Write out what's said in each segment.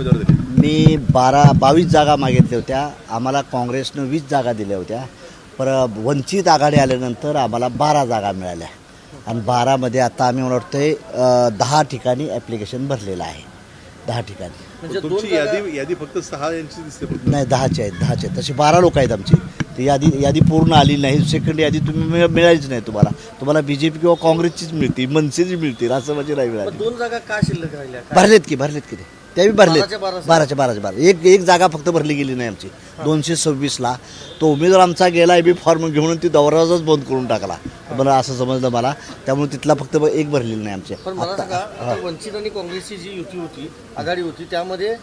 मी 22 जागा मागितल्या होत्या. आम्हाला काँग्रेसनं 20 जागा दिल्या होत्या. पर वंचित आघाडी आल्यानंतर आम्हाला 12 जागा मिळाल्या आणि 12मध्ये आता आम्ही मला वाटतंय 10 ठिकाणी ॲप्लिकेशन भरलेलं आहे. 10 ठिकाणी म्हणजे तुमची यादी फक्त 6 यांची दिसते. नाही, 10ची आहेत. तशी 12 लोक आहेत आमची. ती यादी पूर्ण आली नाही. सेकंड यादी तुम्ही मिळालीच नाही. तुम्हाला BJP किंवा काँग्रेसचीच मिळते, मनसेची मिळते, राष्ट्रवादी नाही मिळाली. 2 जागा का शिल्लक राहिल्या? भरलेत की ते त्याही भरलेत. 12 एक जागा फक्त भरली गेली नाही आमची. 226ला तो उमेदवार आमचा गेला बी फॉर्म घेऊन ती दौराच बंद करून टाकला. मला असं समजलं मला. त्यामुळे तिथला फक्त एक भरलेली नाही आमची. पण मला सांगा, वंचित आणि काँग्रेसची जी युती होती, आघाडी होती, त्यामध्ये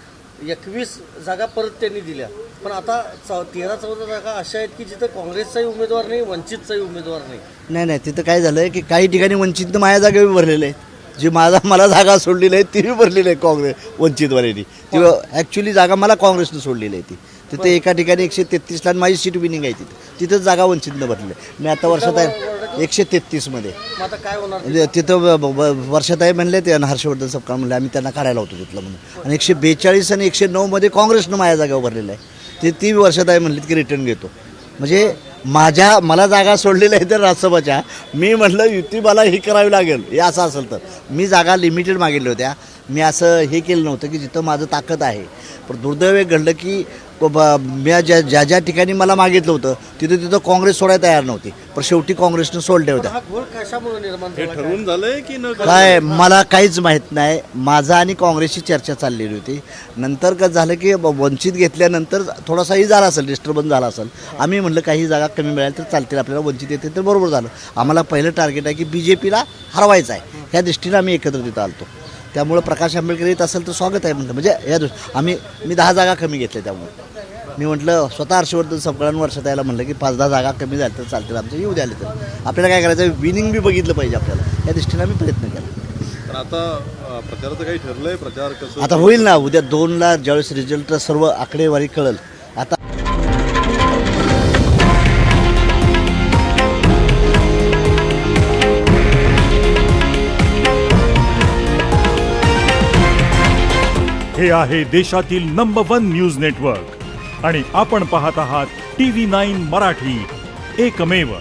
21 जागा परत त्यांनी दिल्या. पण आता 13-14 जागा अशा आहेत की जिथं काँग्रेसचाही उमेदवार नाही, वंचितचाही उमेदवार नाही. तिथं काय झालं की काही ठिकाणी वंचितनं माझ्या जागेवर भरलेलं आहे. जी मला जागा सोडलेली आहे ती भरलेली आहे काँग्रेस वंचितवाल्यांनी. ती ॲक्च्युली जागा मला काँग्रेसनं सोडलेली आहे. तिथे एका ठिकाणी 133ला माझी सीट विनिंग आहे. तिथंच जागा वंचितनं भरली आहे. मी आता वर्षात आहे 133मध्ये. आता काय होणार? म्हणजे तिथं वर्षात आहे म्हणले ते हर्षवर्धन सपकाळ म्हणले आम्ही त्यांना काढायला होतो तिथलं म्हणून. आणि 142 आणि 109मध्ये काँग्रेसनं माझ्या जागेवर भरलेलं आहे. ती वर्षात आहे म्हणली की रिटर्न घेतो. म्हणजे मला जागा सोडलेल्या आहे तर राज्यसभाच्या. मी म्हटलं युती मला ही करावी लागेल. हे असं असेल तर मी जागा लिमिटेड मागितल्या होत्या. मी असं हे केलं नव्हतं की जिथं माझं ताकद आहे. पण दुर्दैव एक घडलं की मी ज्या ठिकाणी मला मागितलं होतं तिथं काँग्रेस सोडायला तयार नव्हती. पण शेवटी काँग्रेसनं सोडल्या होत्या. हा घोळ कशामुळे निर्माण झाला? ठरवून झालंय की न काय मला काहीच माहीत नाही. माझा आणि काँग्रेसची चर्चा चाललेली होती. नंतर कसं झालं की वंचित घेतल्यानंतर थोडासाही झाला असेल, डिस्टर्बन्स झाला असेल. आम्ही म्हटलं काही जागा कमी मिळाल्या तर चालतील, आपल्याला वंचित येते तर बरोबर झालं. आम्हाला पहिलं टार्गेट आहे की BJPला हरवायचं आहे. ह्या दृष्टीनं आम्ही एकत्र तिथं आलतो. त्यामुळं प्रकाश आंबेडकर येत असेल तर स्वागत आहे म्हटलं. म्हणजे मी 10 जागा कमी घेतल्या. त्यामुळे मी म्हटलं स्वतः हर्षवर्धन सपकाळांवर वर्षात यायला म्हटलं की 5-10 जागा कमी झाल्या तर चालतील, आमच्या येऊ द्याले तर. आपल्याला काय करायचं, विनिंग बी बघितलं पाहिजे आपल्याला. या दृष्टीनं आम्ही प्रयत्न केला. पण आता प्रचाराचं काही ठरलंय? प्रचार कसं आता होईल ना. उद्या 2ला ज्यावेळेस रिझल्ट सर्व आकडेवारी कळेल. आता हे आहे देशातील नंबर 1 न्यूज नेटवर्क आणि आपण पाहत आहात TV9 मराठी, एकमेव.